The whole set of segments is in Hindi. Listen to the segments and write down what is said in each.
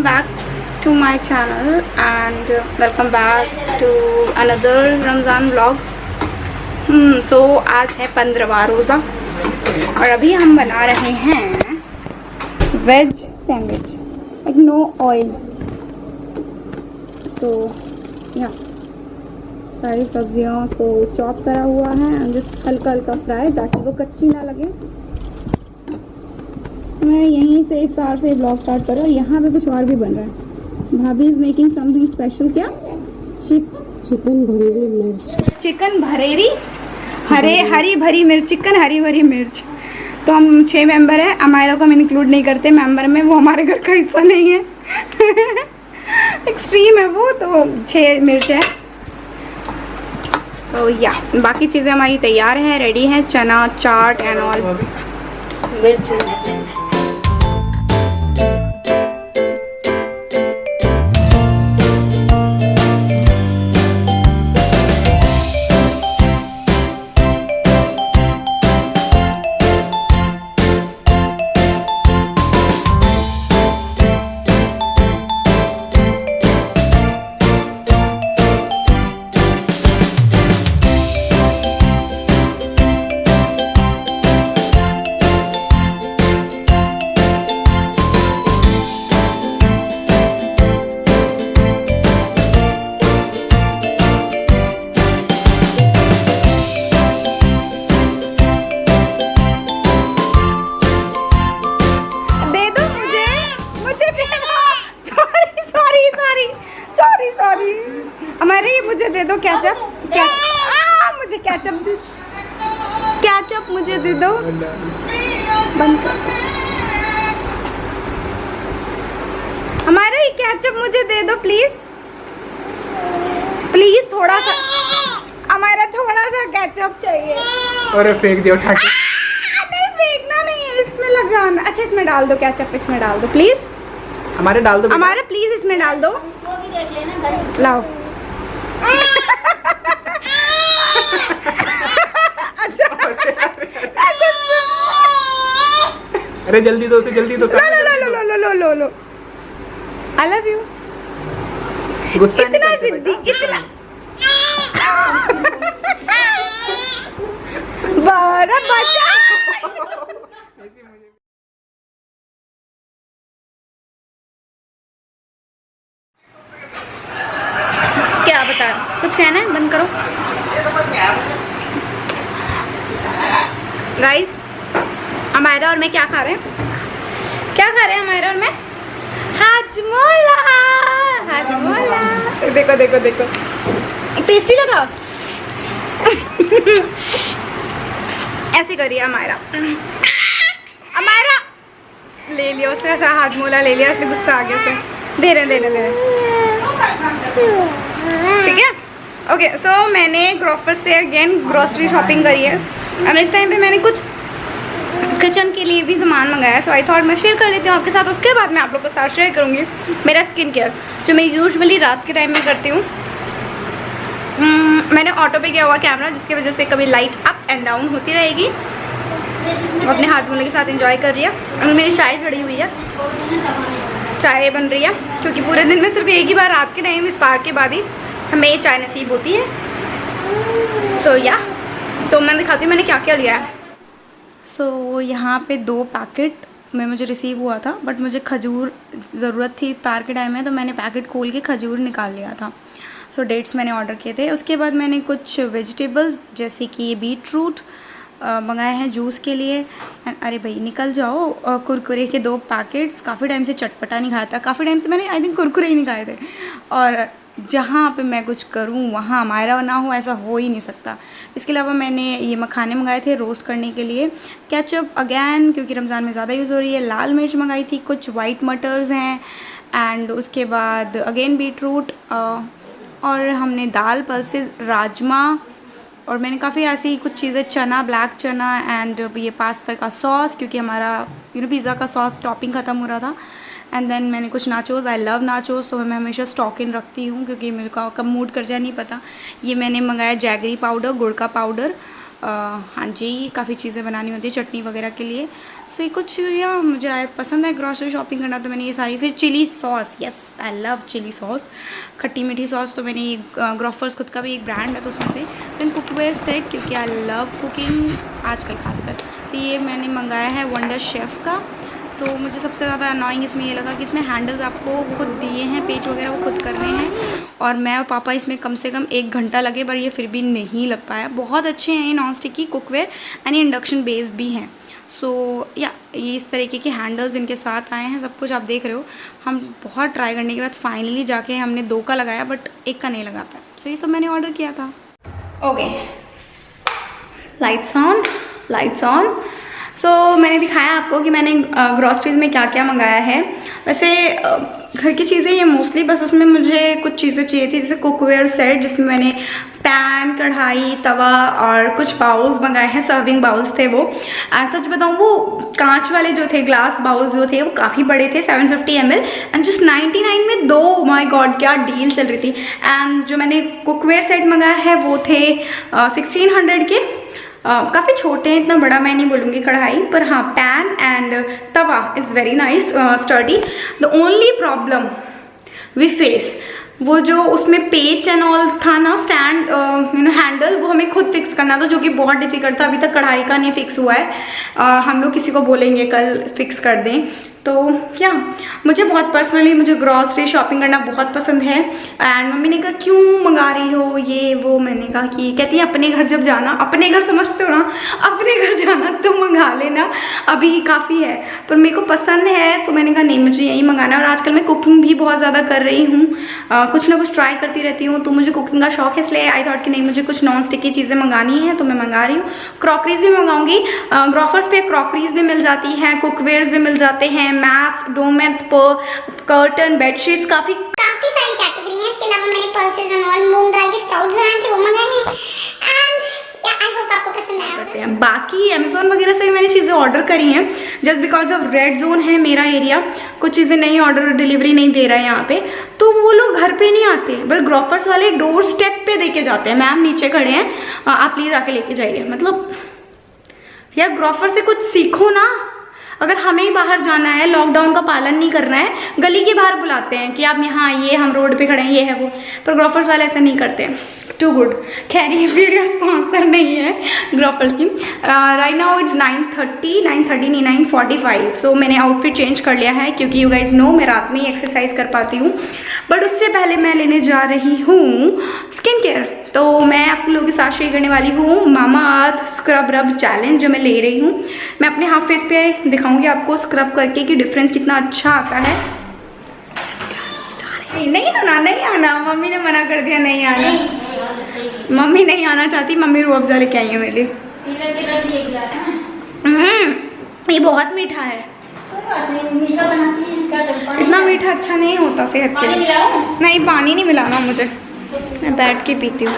welcome back to my channel and welcome back to another Ramzan vlog. So आज है 15वां रोज़ा और अभी हम बना रहे हैं veg sandwich like no oil. तो यहाँ सारी सब्जियों को चॉप करा हुआ है एंड जस्ट हल्का हल्का फ्राई ताकि वो कच्ची ना लगे. मैं यहीं से इफ्तार से ब्लॉग स्टार्ट कर रहा हूँ. यहाँ पे कुछ और भी बन रहा है. भाभी इज मेकिंग समथिंग स्पेशल. क्या? चिकन भरेरी मिर्च. चिकन भरेरी हरी भरी मिर्च. चिकन हरी भरी मिर्च. तो हम 6 मेंबर हैं. अमायरा को हम इंक्लूड नहीं करते मेंबर में, वो हमारे घर का हिस्सा नहीं है. एक्सट्रीम है वो. तो 6 मिर्च है. तो या बाकी चीज़ें हमारी तैयार हैं, रेडी हैं. चना चाट एंड ऑल. मिर्च हमारे मुझे दे दो केचप. मुझे केचप मुझे दे दो. बंद कर. हमारे केचप मुझे दे दो प्लीज. प्लीज थोड़ा सा. हमारा थोड़ा सा केचप चाहिए. अरे फेंक दिया उठा के. नहीं फेंकना नहीं है, इसमें लगाना. अच्छा इसमें डाल दो केचप. इसमें डाल दो प्लीज. हमारे डाल दो. हमारे प्लीज इसमें डाल दो. लाओ. अच्छा. अरे जल्दी दो. जल्दी दो. लो. I love you. गुस्सा इतना जिद्दी. इतना बड़ा बच्चा. क्या बता. कुछ कहना है? बंद करो. गाइस हमारा और मैं क्या खा रहे हैं? हमारा और मैं हाजमोला. देखो टेस्टी लगा. ऐसे करिए हमारा ले लिया उसने. ऐसा हाजमोला ले लिया उसने. गुस्सा आ गया उसे. दे रहे. ठीक है. ओके सो मैंने ग्रोफर से अगेन ग्रोसरी शॉपिंग करी है. और इस टाइम पे मैंने कुछ किचन के लिए भी सामान मंगाया. सो आई थॉट मैं शेयर कर लेती हूँ आपके साथ. उसके बाद मैं आप लोगों के साथ शेयर करूँगी मेरा स्किन केयर जो मैं यूजुअली रात के टाइम में करती हूँ. मैंने ऑटो पे किया हुआ कैमरा जिसकी वजह से कभी लाइट अप एंड डाउन होती रहेगी. अपने हाजमोले के साथ एंजॉय कर रही है. और मेरी चाय चढ़ी हुई है. चाय बन रही है क्योंकि पूरे दिन में सिर्फ एक ही बार रात के टाइम इफ्तार के बाद ही हमें ये चाय नसीब होती है. सो या तो मैं दिखाती हूँ मैंने क्या क्या लिया है. सो यहाँ पे 2 पैकेट में मुझे रिसीव हुआ था. बट मुझे खजूर ज़रूरत थी इफ्तार के टाइम में, तो मैंने पैकेट खोल के खजूर निकाल लिया था. सो डेट्स मैंने ऑर्डर किए थे. उसके बाद मैंने कुछ वेजिटेबल्स जैसे कि बीट रूट मंगाए हैं जूस के लिए. अरे भाई निकल जाओ. कुरकुरे के 2 पैकेट्स. काफ़ी टाइम से चटपटा नहीं खाया था. काफ़ी टाइम से मैंने आई थिंक कुरकुरे ही नहीं खाए थे. और जहाँ पे मैं कुछ करूँ वहाँ हमारा ना हो ऐसा हो ही नहीं सकता. इसके अलावा मैंने ये मखाने मंगाए थे रोस्ट करने के लिए. केचप अगैन क्योंकि रमज़ान में ज़्यादा यूज़ हो रही है. लाल मिर्च मंगाई थी. कुछ वाइट मटर्स हैं. एंड उसके बाद अगेन बीट रूट. और हमने दाल पल्सेस राजमा. और मैंने काफ़ी ऐसी कुछ चीज़ें चना ब्लैक चना एंड ये पास्ता का सॉस क्योंकि हमारा पिज़्ज़ा का सॉस टॉपिंग ख़त्म हो रहा था. एंड देन मैंने कुछ नाचोज़. आई लव नाचोज़ तो मैं हमेशा स्टॉक इन रखती हूँ क्योंकि मेरे को कब मूड कर जाए नहीं पता. ये मैंने मंगाया जैगरी पाउडर, गुड़ का पाउडर. हाँ जी, काफ़ी चीज़ें बनानी होती है चटनी वगैरह के लिए। सो ये कुछ या मुझे पसंद है ग्रॉसरी शॉपिंग करना, तो मैंने ये सारी। फिर chilli sauce, yes I love chilli sauce, खट्टी मीठी सॉस। तो मैंने ये ग्रॉफर्स खुद का भी एक ब्रांड है तो उसमें से। देन कुकवेयर सेट, क्योंकि आई लव कुकिंग आजकल खासकर। तो ये मैंने मंगाया है वंडर शेफ़ का। सो मुझे सबसे ज़्यादा अनोइंग इसमें ये लगा कि इसमें हैंडल्स आपको खुद दिए हैं, पेच वगैरह वो खुद करने हैं। और मैं और पापा इसमें कम से कम 1 घंटा लगे, पर ये फिर भी नहीं लग पाया। बहुत अच्छे हैं ये नॉन स्टिकी कुकवेयर एंड ये इंडक्शन बेस्ड भी हैं। सो या ये इस तरीके के हैंडल्स इनके साथ आए हैं, सब कुछ आप देख रहे हो। हम बहुत ट्राई करने के बाद फाइनली जाके हमने 2 का लगाया, बट 1 का नहीं लगा पाया। सो ये सब मैंने ऑर्डर किया था। Okay, lights on. सो मैंने दिखाया आपको कि मैंने ग्रॉसरीज में क्या क्या मंगाया है। वैसे घर की चीज़ें ये मोस्टली, बस उसमें मुझे कुछ चीज़ें चाहिए थी, जैसे कुकवेयर सेट जिसमें मैंने पैन, कढ़ाई, तवा और कुछ बाउल्स मंगाए हैं, सर्विंग बाउल्स थे वो। एंड सच बताऊँ, वो कांच वाले जो थे, ग्लास बाउल्स जो थे, वो काफ़ी बड़े थे, 750 ml एंड जस्ट 99 में 2। माय गॉड, क्या डील चल रही थी। एंड जो मैंने कुकवेयर सेट मंगाया है वो थे 1600 के। काफ़ी छोटे हैं, इतना बड़ा मैं नहीं बोलूँगी कढ़ाई, पर हाँ pan and tawa is very nice, sturdy. The only problem we face, वो जो उसमें पेच एंड ऑल था ना, स्टैंड हैंडल, वो हमें खुद फिक्स करना था, जो कि बहुत डिफिकल्ट था। अभी तक कढ़ाई का नहीं फिक्स हुआ है। हम लोग किसी को बोलेंगे कल फिक्स कर दें। तो क्या, मुझे बहुत पर्सनली मुझे ग्रॉसरी शॉपिंग करना बहुत पसंद है। एंड मम्मी ने कहा क्यों मंगा रही हो ये वो, मैंने कहा कि, कहती है अपने घर जब जाना, अपने घर समझते हो ना, अपने घर जाना तो मंगा लेना, अभी काफ़ी है। पर मेरे को पसंद है तो मैंने कहा नहीं, मुझे यही मंगाना है। और आजकल मैं कुकिंग भी बहुत ज़्यादा कर रही हूँ, कुछ ना कुछ ट्राई करती रहती हूँ, तो मुझे कुकिंग का शौक है, इसलिए आई थॉट कि नहीं, मुझे कुछ नॉन स्टिकी चीज़ें मंगानी है तो मैं मंगा रही हूँ। क्रॉकरीज भी मंगाऊंगी, ग्रॉफर्स पे क्रॉकरीज भी मिल जाती हैं, कुकवेयर्स भी मिल जाते हैं, मैट्स, डोमेट्स, कर्टन, बेडशीट्स, काफ़ी सारी कैटेगरी है। इसके अलावा मैंने पल्सेस एंड ऑल मूंग दाल के स्प्राउट्स बनाए थे, वो मंगाए हैं। एंड आई होप आपको पसंद आया। बाकी अमेजोन वगैरह से मैंने चीज़ें ऑर्डर करी हैं, just because of red zone है मेरा एरिया, कुछ चीज़ें नहीं ऑर्डर, डिलीवरी नहीं दे रहा है यहाँ पे, तो वो लोग घर पे नहीं आते, बस ग्रॉफर्स वाले डोर स्टेप पे दे के जाते हैं। मैम नीचे खड़े हैं, आप प्लीज़ आके लेके जाइए। मतलब यार ग्रॉफर से कुछ सीखो ना। अगर हमें ही बाहर जाना है, लॉकडाउन का पालन नहीं करना है, गली के बाहर बुलाते हैं कि आप यहाँ आइए, हम रोड पे खड़े हैं, ये है वो। पर ग्रॉफर्स वाले ऐसा नहीं करते। Too good. खैर ये वीडियो स्पॉन्सर नहीं है ग्रॉफर्स की। Right now it's 9:45। सो मैंने आउटफिट चेंज कर लिया है, क्योंकि यू गाइज नो मैं रात में ही एक्सरसाइज कर पाती हूँ। बट उससे पहले मैं लेने जा रही हूँ स्किन केयर। तो मैं आप लोगों के साथ शेयर करने वाली हूँ मामा अर्थ स्क्रब रब चैलेंज, जो मैं ले रही हूँ। मैं अपने हाफ फेस पे दिखाऊंगी आपको स्क्रब करके कि डिफरेंस कितना अच्छा आता है। नहीं आना, मम्मी ने मना कर दिया, नहीं आना। मम्मी नहीं आना चाहती, मम्मी रूह अफ़ज़ा लेके आई है मेरे लिए। ये बहुत मीठा है, इतना मीठा अच्छा नहीं होता सेहत के लिए। नहीं, पानी नहीं मिलाना मुझे, मैं बैठ के पीती हूँ।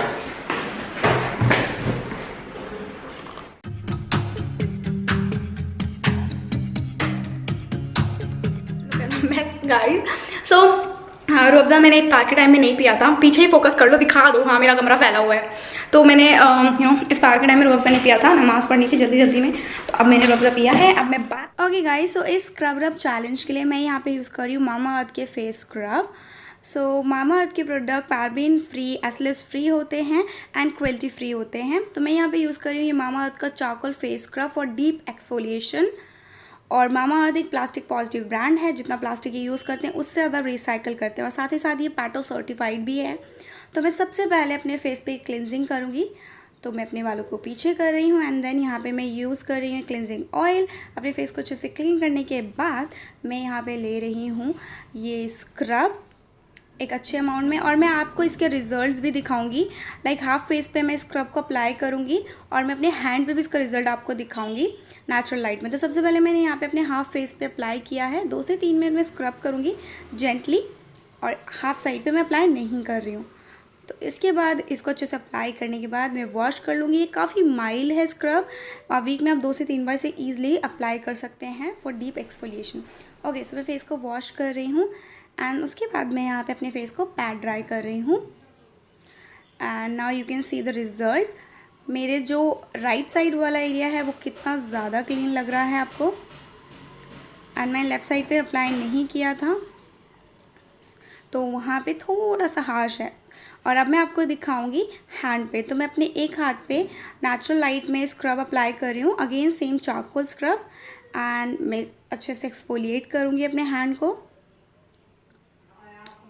गाइस सो रूह अफ़ज़ा मैंने इफ्तार के टाइम में नहीं पिया था। पीछे ही फोकस कर लो, दिखा दो, हाँ मेरा कमरा फैला हुआ है। तो मैंने इफ्तार के टाइम में रूह अफ़ज़ा नहीं पिया था, नमाज़ पढ़नी थी जल्दी जल्दी में, तो अब मैंने रूह अफ़ज़ा पिया है। अब मैं बात ओके गाइस, सो इस स्क्रब रब चैलेंज के लिए मैं यहाँ पे यूज़ कर रही हूँ मामा अर्थ के फेस स्क्रब। सो मामा अर्थ के product paraben free, SLS free होते हैं एंड क्रुएल्टी फ्री होते हैं। तो मैं यहाँ पे यूज़ कर रही हूँ ये मामा अर्थ का charcoal face scrub for deep exfoliation. और मामा अर्थ एक प्लास्टिक पॉजिटिव ब्रांड है, जितना प्लास्टिक ये यूज़ करते हैं उससे ज़्यादा रिसाइकल करते हैं, और साथ ही साथ ये पैटो सर्टिफाइड भी है। तो मैं सबसे पहले अपने फेस पे क्लिनजिंग करूँगी, तो मैं अपने बालों को पीछे कर रही हूँ एंड देन यहाँ पे मैं यूज़ कर रही हूँ क्लिनजिंग ऑयल। अपने फेस को अच्छे से क्लीन करने के बाद मैं यहाँ पे ले रही हूँ ये स्क्रब एक अच्छे अमाउंट में, और मैं आपको इसके रिजल्ट्स भी दिखाऊंगी। लाइक हाफ फेस पे मैं स्क्रब को अप्लाई करूंगी और मैं अपने हैंड पे भी इसका रिजल्ट आपको दिखाऊंगी नेचुरल लाइट में। तो सबसे पहले मैंने यहाँ पे अपने हाफ फेस पे अप्लाई किया है, 2 से 3 मिनट में स्क्रब करूँगी जेंटली, और हाफ साइड पे मैं अप्लाई नहीं कर रही हूँ। तो इसके बाद इसको अच्छे से अप्लाई करने के बाद मैं वॉश कर लूँगी। ये काफ़ी माइल्ड है स्क्रब, और वीक में आप 2 से 3 बार से ईजिली अप्लाई कर सकते हैं फॉर डीप एक्सफोलिएशन। ओके, सो मैं फेस को वॉश कर रही हूँ एंड उसके बाद मैं यहाँ पे अपने फेस को पैड ड्राई कर रही हूँ। And now you can see the result. मेरे जो राइट साइड वाला एरिया है वो कितना ज़्यादा क्लीन लग रहा है आपको। एंड मैंने लेफ़्ट साइड पे अप्लाई नहीं किया था तो वहाँ पे थोड़ा सा हार्श है। और अब मैं आपको दिखाऊंगी हैंड पे। तो मैं अपने एक हाथ पे नेचुरल लाइट में स्क्रब अप्लाई कर रही हूँ, again same charcoal scrub. And मैं अच्छे से एक्सफोलिएट करूँगी अपने हैंड को।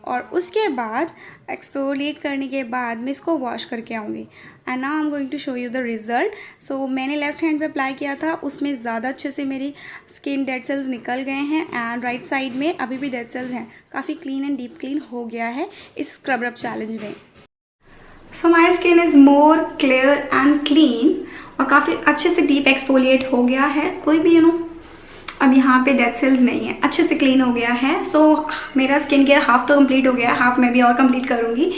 और उसके बाद एक्सफोलिएट करने के बाद मैं इसको वॉश करके आऊँगी। And now I am going to show you the result. So मैंने लेफ़्ट हैंड पे अप्लाई किया था, उसमें ज़्यादा अच्छे से मेरी स्किन डेड सेल्स निकल गए हैं। एंड राइट साइड में अभी भी डेड सेल्स हैं, काफ़ी क्लीन एंड डीप क्लीन हो गया है इस स्क्रब रब चैलेंज में। So my skin is more clear and clean और काफ़ी अच्छे से डीप एक्सफोलिएट हो गया है। कोई भी अब यहाँ पे डेड सेल्स नहीं है, अच्छे से क्लीन हो गया है। सो मेरा स्किन केयर हाफ तो कंप्लीट हो गया है, हाफ मैं भी और कंप्लीट करूँगी।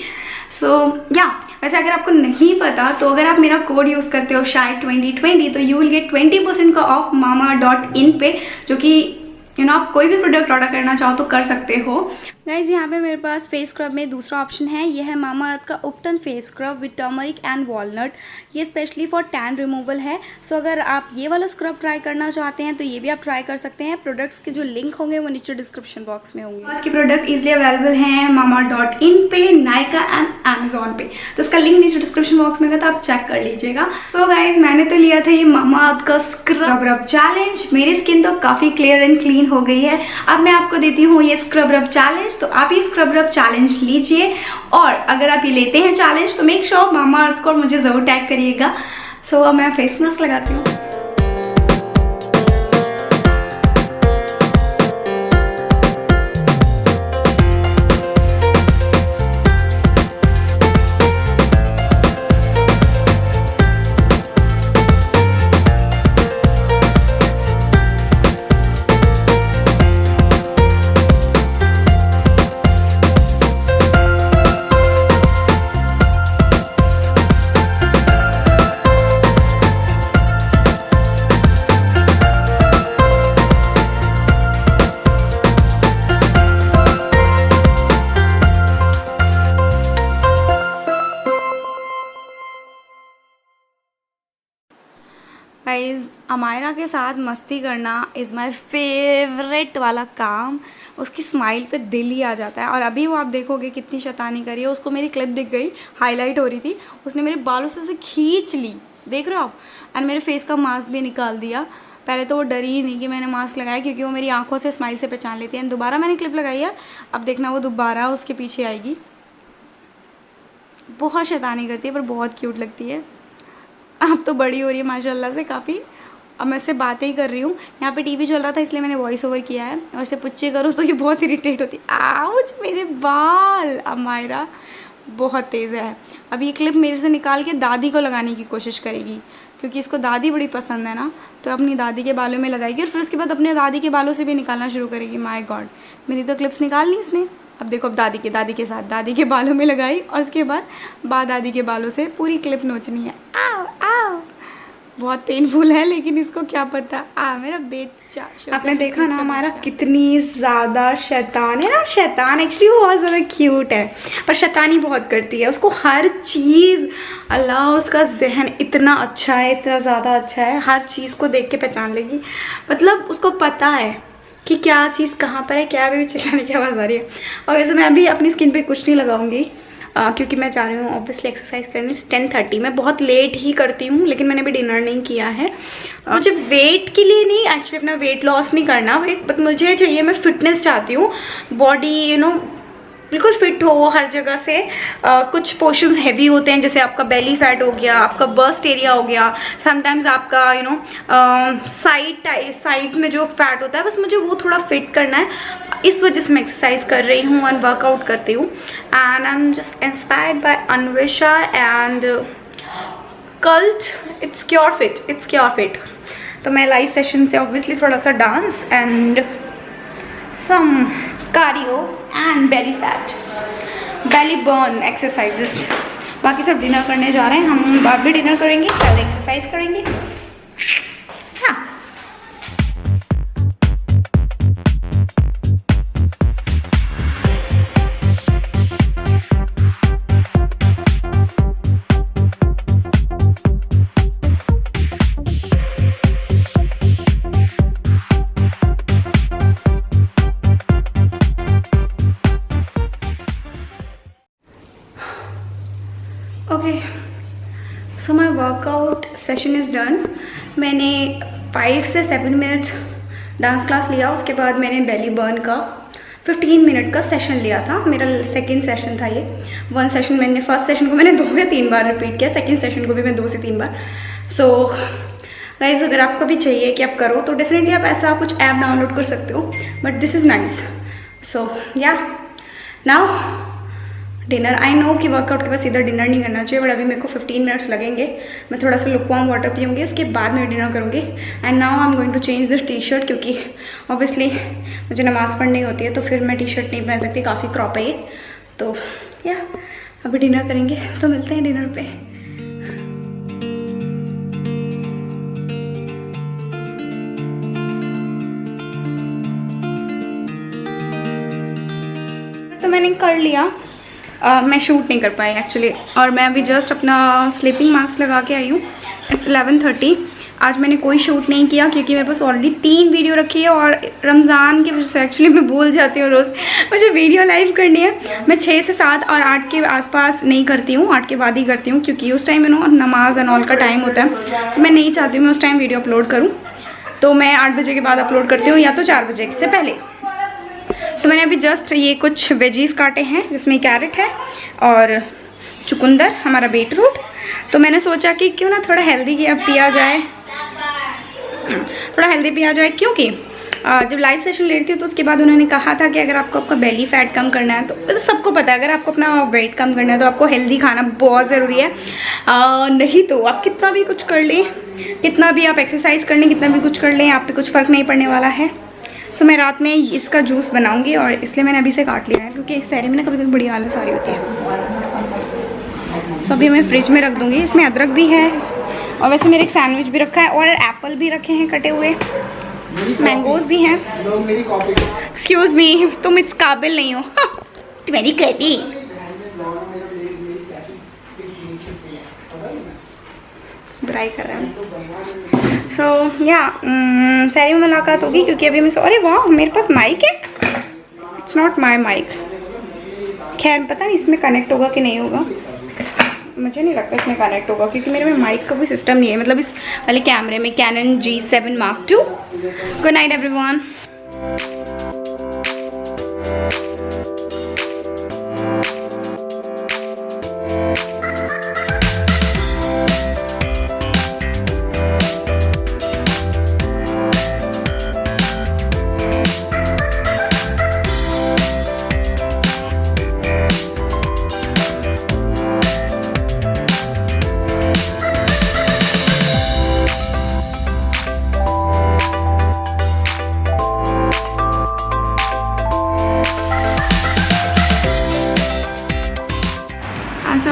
सो वैसे अगर आपको नहीं पता तो अगर आप मेरा कोड यूज़ करते हो शायद 2020 तो यू विल गेट 20% का ऑफ mama.in पे, जो कि आप कोई भी प्रोडक्ट ऑर्डर करना चाहो तो कर सकते हो। गाइज यहाँ पे मेरे पास फेस स्क्रब में दूसरा ऑप्शन है, ये है मामाअर्थ का ubtan face scrub with turmeric and walnut. ये स्पेशली फॉर टैन रिमूवल है। सो अगर आप ये वाला स्क्रब ट्राई करना चाहते हैं तो ये भी आप ट्राई कर सकते हैं। प्रोडक्ट्स के जो लिंक होंगे वो नीचे डिस्क्रिप्शन बॉक्स में होंगे। और के प्रोडक्ट इजिली अवेलेबल हैं mama.in पे, नायका एंड अमेजोन पे। तो इसका लिंक नीचे डिस्क्रिप्शन बॉक्स में है तो आप चेक कर लीजिएगा। तो गाइज मैंने तो लिया था ये मामाअर्थ का स्क्रब रब चैलेंज। मेरी स्किन तो काफ़ी क्लियर एंड क्लीन हो गई है। अब मैं आपको देती हूँ ये स्क्रब रब चैलेंज, तो आप ये स्क्रब रब चैलेंज लीजिए। और अगर आप ये लेते हैं चैलेंज तो मेक श्योर मामाअर्थ को और मुझे ज़रूर टैग करिएगा। सो अब मैं फेस मास्क लगाती हूँ। गाइज़ अमायरा के साथ मस्ती करना इज़ माय फेवरेट वाला काम। उसकी स्माइल पे दिल ही आ जाता है। और अभी वो आप देखोगे कितनी शैतानी करी है। उसको मेरी क्लिप दिख गई, हाईलाइट हो रही थी, उसने मेरे बालों से खींच ली, देख रहे हो आप। एंड मेरे फेस का मास्क भी निकाल दिया। पहले तो वो डरी ही नहीं कि मैंने मास्क लगाया, क्योंकि वो मेरी आंखों से स्माइल से पहचान लेती है। एंड दोबारा मैंने क्लिप लगाई है, अब देखना वो दोबारा उसके पीछे आएगी। बहुत शैतानी करती है पर बहुत क्यूट लगती है। अब तो बड़ी हो रही है माशाल्लाह से काफ़ी। अब मैं इससे बातें ही कर रही हूँ। यहाँ पे टीवी चल रहा था इसलिए मैंने वॉइस ओवर किया है। और इसे पुच्चे करूँ तो ये बहुत इरिटेट होती। आउच मेरे बाल। अमायरा बहुत तेज़ है। अब ये क्लिप मेरे से निकाल के दादी को लगाने की कोशिश करेगी, क्योंकि इसको दादी बड़ी पसंद है ना, तो अपनी दादी के बालों में लगाएगी। और फिर उसके बाद अपने दादी के बालों से भी निकालना शुरू करेगी। माय गॉड, मेरी तो क्लिप्स निकाल ली इसने। अब देखो, अब दादी के साथ दादी के बालों में लगाई और उसके बाद दादी के बालों से पूरी क्लिप नोचनी है। आओ आओ, बहुत पेनफुल है लेकिन इसको क्या पता। मेरा बेचा। आपने देखा ना हमारा कितनी ज़्यादा शैतान है ना। शैतान एक्चुअली वो बहुत ज़्यादा क्यूट है पर शैतानी बहुत करती है। उसको हर चीज़, अल्लाह उसका जहन इतना अच्छा है, इतना ज़्यादा अच्छा है, हर चीज़ को देख के पहचान लेगी। मतलब उसको पता है कि क्या चीज़ कहाँ पर है। क्या भी चिल्लाने की आवाज़ आ रही है। और वैसे मैं अभी अपनी स्किन पे कुछ नहीं लगाऊंगी, क्योंकि मैं जा रही हूँ ऑब्वियसली एक्सरसाइज करने 10:30। मैं बहुत लेट ही करती हूँ, लेकिन मैंने अभी डिनर नहीं किया है। मुझे वेट के लिए नहीं, एक्चुअली अपना वेट लॉस नहीं करना, बट मुझे चाहिए, मैं फिटनेस चाहती हूँ। बॉडी बिल्कुल फिट हो हर जगह से। कुछ पोर्शंस हैवी होते हैं, जैसे आपका बेली फैट हो गया, आपका बस्ट एरिया हो गया, समटाइम्स आपका साइड्स में जो फैट होता है, बस मुझे वो थोड़ा फिट करना है। इस वजह से मैं एक्सरसाइज कर रही हूँ एंड वर्कआउट करती हूँ। And I am just inspired by Anvesha and cult. It's cure fit. तो मैं लाइव सेशन से ऑब्वियसली थोड़ा सा dance and some cardio and belly burn exercises. बाकी सब डिनर करने जा रहे हैं। हम बाद में डिनर करेंगे, पहले एक्सरसाइज करेंगे। हाँ, वर्कआउट सेशन इज़ डन। मैंने 5 से 7 मिनट्स डांस क्लास लिया, उसके बाद मैंने बेली बर्न का 15 मिनट का सेशन लिया था। मेरा सेकंड सेशन था ये। वन सेशन मैंने, फर्स्ट सेशन को मैंने 2 या 3 बार रिपीट किया, सेकंड सेशन को भी मैं 2 से 3 बार। सो गाइज, अगर आपको भी चाहिए कि आप करो तो डेफिनेटली आप ऐसा कुछ ऐप डाउनलोड कर सकते हो, बट दिस इज़ नाइस। सो या नाउ डिनर। आई नो कि वर्कआउट के बाद सीधा डिनर नहीं करना चाहिए, बट अभी मेरे को 15 मिनट्स लगेंगे। मैं थोड़ा सा लुकवार्म वाटर पीऊँगी, उसके बाद मैं डिनर करूँगी। And now I am going to change this T shirt, क्योंकि ऑब्वियसली मुझे नमाज़ पढ़नी होती है, तो फिर मैं टी शर्ट नहीं पहन सकती, काफ़ी क्रॉप है ये। तो या अभी डिनर करेंगे, तो मिलते हैं डिनर पे। तो मैंने कर लिया, मैं शूट नहीं कर पाई एक्चुअली, और मैं अभी जस्ट अपना स्लीपिंग मास्क लगा के आई हूँ। इट्स 11:30। आज मैंने कोई शूट नहीं किया क्योंकि मेरे पास ऑलरेडी 3 वीडियो रखी है, और रमज़ान की वजह से एक्चुअली मैं भूल जाती हूँ रोज़ मुझे वीडियो लाइव करनी है। मैं 6 से 7 और 8 के आसपास नहीं करती हूँ, 8 के बाद ही करती हूँ, क्योंकि उस टाइम नमाज एंड ऑल का टाइम होता है। तो मैं नहीं चाहती हूँ मैं उस टाइम वीडियो अपलोड करूँ, तो मैं 8 बजे के बाद अपलोड करती हूँ, या तो 4 बजे से पहले। तो मैंने अभी जस्ट ये कुछ वेजीज काटे हैं, जिसमें कैरेट है और चुकंदर, हमारा बीटरूट। तो मैंने सोचा कि क्यों ना थोड़ा हेल्दी पिया जाए, क्योंकि जब लाइव सेशन ले रही थी तो उसके बाद उन्होंने कहा था कि अगर आपको आपका बेली फैट कम करना है, तो सबको पता है अगर आपको अपना वेट कम करना है तो आपको हेल्दी खाना बहुत ज़रूरी है। नहीं तो आप कितना भी कुछ कर लें, कितना भी आप एक्सरसाइज कर लें, कितना भी कुछ कर लें, आप पे कुछ फ़र्क नहीं पड़ने वाला है। सो मैं रात में इसका जूस बनाऊंगी, और इसलिए मैंने अभी से काट लिया है, क्योंकि सहरी में ना कभी कभी बड़ी आलस आ रही होती है। सो अभी मैं फ्रिज में रख दूंगी। इसमें अदरक भी है, और वैसे मेरे एक सैंडविच भी रखा है, और एप्पल भी रखे हैं कटे हुए, मैंगोज भी हैं। एक्सक्यूज मी, तुम इस काबिल नहीं हो। Very crazy. बुराई कर रहे हैं। सो या सहरी में मुलाकात होगी, क्योंकि अभी मैं अरे वाह, मेरे पास माइक है। It's not my mic. खैर पता नहीं इसमें कनेक्ट होगा कि नहीं होगा, मुझे नहीं लगता इसमें कनेक्ट होगा, क्योंकि मेरे में माइक का कोई सिस्टम नहीं है, मतलब इस वाले कैमरे में Canon G7 Mark II। Good night everyone.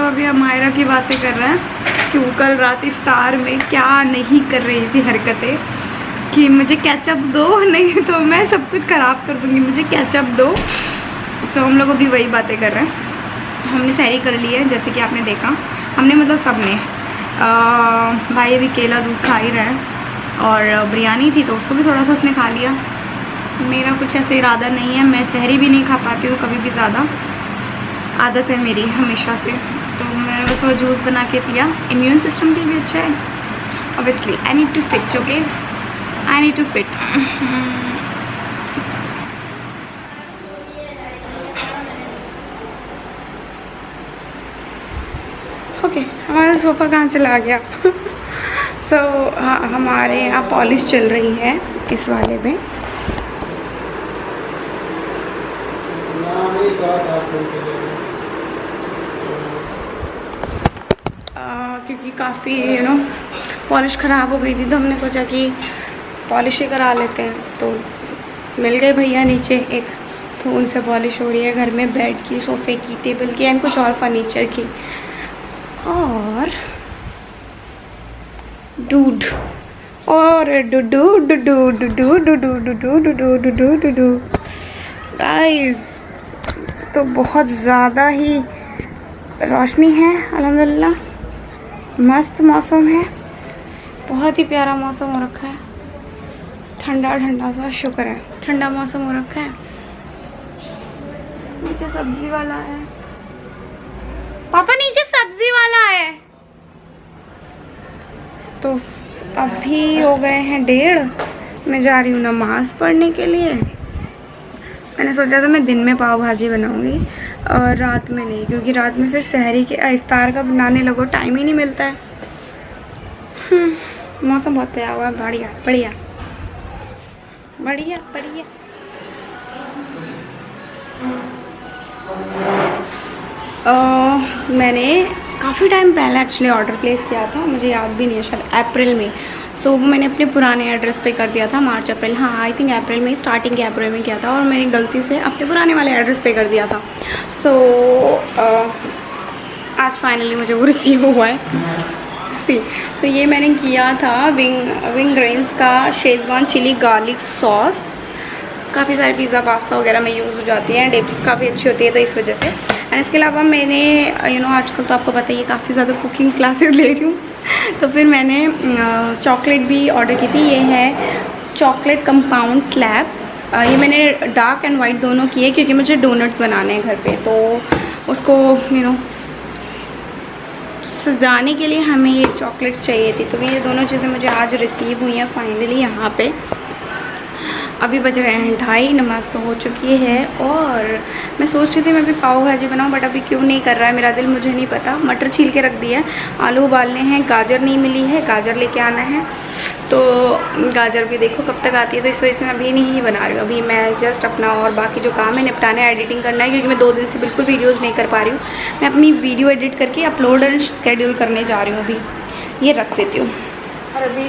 अभी हम मायरा की बातें कर रहे हैं कि वो कल रात इफ्तार में क्या नहीं कर रही थी हरकतें, कि मुझे केचप दो, नहीं तो मैं सब कुछ ख़राब कर दूँगी, मुझे केचप दो। तो हम लोग अभी वही बातें कर रहे हैं। हमने सहरी कर ली है, जैसे कि आपने देखा, हमने मतलब सब ने। भाई अभी केला दूध खा ही रहा है, और बिरयानी थी तो उसको भी थोड़ा सा उसने खा लिया। मेरा कुछ ऐसे इरादा नहीं है, मैं सहरी भी नहीं खा पाती हूँ कभी भी ज़्यादा, आदत है मेरी हमेशा से। तो मैंने बस वो जूस बना के पिया। इम्यून सिस्टम के लिए अच्छा है। Obviously I need to fit, okay, I need to fit. Okay, हमारा सोफ़ा कहाँ चला गया? सो हमारे यहाँ पॉलिश चल रही है इस वाले में। क्योंकि काफ़ी पॉलिश ख़राब हो गई थी, तो हमने सोचा कि पॉलिश ही करा लेते हैं। तो मिल गए भैया नीचे एक, तो उनसे पॉलिश हो रही है। घर में बेड की, सोफ़े की, टेबल की एंड कुछ और फर्नीचर की। और डूड और डूडू डूडू डूडू डूडू डूडू डूडू डूडू डूडू। गाइस, तो बहुत ज़्यादा ही रोशनी है, अल्हम्दुलिल्लाह। मस्त मौसम है, बहुत ही प्यारा मौसम हो रखा है, ठंडा ठंडा सा, शुक्र है ठंडा मौसम हो रखा है। नीचे सब्जी वाला है, पापा नीचे सब्जी वाला है। तो अभी हो गए हैं 1:30। मैं जा रही हूँ नमाज़ पढ़ने के लिए। मैंने सोचा था मैं दिन में पाव भाजी बनाऊँगी और रात में नहीं, क्योंकि रात में फिर सहरी के इफ्तार का बनाने लगो, टाइम ही नहीं मिलता है। मौसम बहुत प्यारा हुआ है, बढ़िया बढ़िया बढ़िया बढ़िया। मैंने काफ़ी टाइम पहले एक्चुअली ऑर्डर प्लेस किया था, मुझे याद भी नहीं है, शायद अप्रैल में। सो वो मैंने अपने पुराने एड्रेस पे कर दिया था, मार्च अप्रैल, हाँ आई थिंक अप्रैल में, स्टार्टिंग के अप्रैल में किया था, और मैंने गलती से अपने पुराने वाले एड्रेस पे कर दिया था। सो आज फाइनली मुझे वो रिसीव हुआ है। सी तो ये मैंने किया था विंग ग्रेन्स का शेजवान चिली गार्लिक सॉस। काफ़ी सारे पिज़्ज़ा पास्ता वगैरह में यूज़ हो जाती हैं, डिप्स काफ़ी अच्छी होती है तो इस वजह से। एंड इसके अलावा मैंने आजकल तो आपको पता ही है काफ़ी ज़्यादा कुकिंग क्लासेस ले रही हूँ, तो फिर मैंने चॉकलेट भी ऑर्डर की थी। ये है चॉकलेट कंपाउंड स्लैब। ये मैंने डार्क एंड वाइट दोनों किए क्योंकि मुझे डोनट्स बनाने हैं घर पे, तो उसको सजाने के लिए हमें ये चॉकलेट्स चाहिए थी। तो ये दोनों चीज़ें मुझे आज रिसीव हुई हैं फाइनली यहाँ पे। अभी बज रहे हैं 2:30, नमाज तो हो चुकी है, और मैं सोच रही थी मैं भी पाव भाजी बनाऊँ, बट अभी क्यों नहीं कर रहा है मेरा दिल, मुझे नहीं पता। मटर छील के रख दिया है, आलू उबालने हैं, गाजर नहीं मिली है, गाजर लेके आना है, तो गाजर भी देखो कब तक आती है, तो इस वजह से मैं अभी नहीं बना रही हूँ। अभी मैं जस्ट अपना और बाकी जो काम है निपटाना है, एडिटिंग करना है, क्योंकि मैं 2 दिन से बिल्कुल वीडियोज़ नहीं कर पा रही हूँ। मैं अपनी वीडियो एडिट करके अपलोड एंड शेड्यूल करने जा रही हूँ। अभी ये रख देती हूँ, और अभी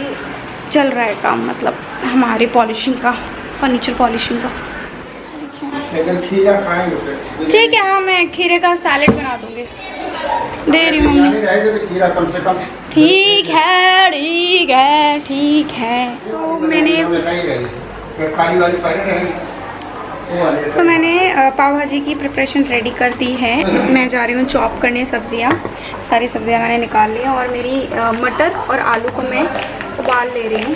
चल रहा है काम, मतलब हमारी पॉलिशिंग का, फर्नीचर पॉलिशिंग का। लेकिन खीरा खाएंगे फिर। ठीक है, हाँ मैं खीरे का सैलेड बना दूँगी, दे रही हूँ मम्मी। रहेगा तो खीरा कम से कम। ठीक है ठीक है ठीक है। तो मैंने पाव भाजी की प्रिपरेशन रेडी कर दी है। मैं जा रही हूँ चॉप करने सब्जियाँ, सारी सब्जियाँ मैंने निकाल ली हैं, और मेरी मटर और आलू को मैं उबाल ले रही हूँ।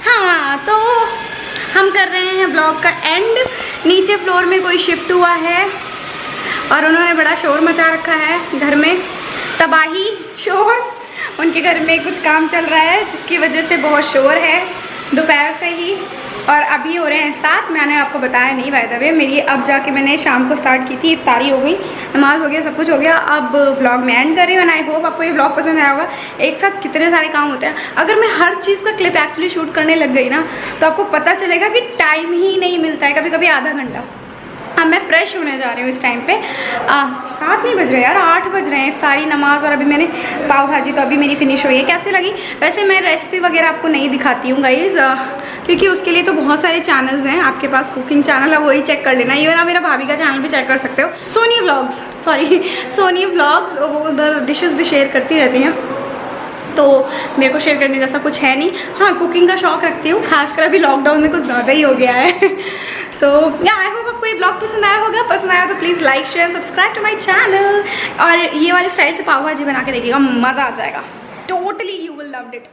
हाँ तो हम कर रहे हैं ब्लॉग का एंड। नीचे फ्लोर में कोई शिफ्ट हुआ है और उन्होंने बड़ा शोर मचा रखा है, घर में तबाही शोर। उनके घर में कुछ काम चल रहा है जिसकी वजह से बहुत शोर है दोपहर से ही, और अभी हो रहे हैं 7। मैंने आपको बताया नहीं बाय द वे, मेरी अब जाके मैंने शाम को स्टार्ट की थी, इफ्तारी हो गई, नमाज हो गया, सब कुछ हो गया। अब ब्लॉग मैं एंड कर रही हूँ, एंड आई होप आपको ये ब्लॉग पसंद आया होगा। एक साथ कितने सारे काम होते हैं, अगर मैं हर चीज़ का क्लिप एक्चुअली शूट करने लग गई ना, तो आपको पता चलेगा कि टाइम ही नहीं मिलता है, कभी कभी आधा घंटा। अब मैं फ्रेश होने जा रही हूँ इस टाइम पे, 7 नहीं बज रहे यार, 8 बज रहे हैं, इफ्तारी नमाज, और अभी मैंने पाव भाजी तो अभी मेरी फिनिश हुई है। कैसी लगी? वैसे मैं रेसिपी वगैरह आपको नहीं दिखाती हूँ गाइज़, क्योंकि उसके लिए तो बहुत सारे चैनल्स हैं आपके पास, कुकिंग चैनल है वही चेक कर लेना। इवन आप मेरा भाभी का चैनल भी चेक कर सकते हो, सोनी व्लॉग्स, वो उधर डिशेस भी शेयर करती रहती हैं, तो मेरे को शेयर करने जैसा कुछ है नहीं। हाँ, कुकिंग का शौक रखती हूँ, खासकर अभी लॉकडाउन में कुछ ज़्यादा ही हो गया है। सो या आई होप आपको ये ब्लॉग पसंद आया होगा। पसंद आया तो please like share subscribe to my channel, और ये वाली स्टाइल से पाव भाजी बना के देखिएगा, मज़ा आ जाएगा, totally you will love it.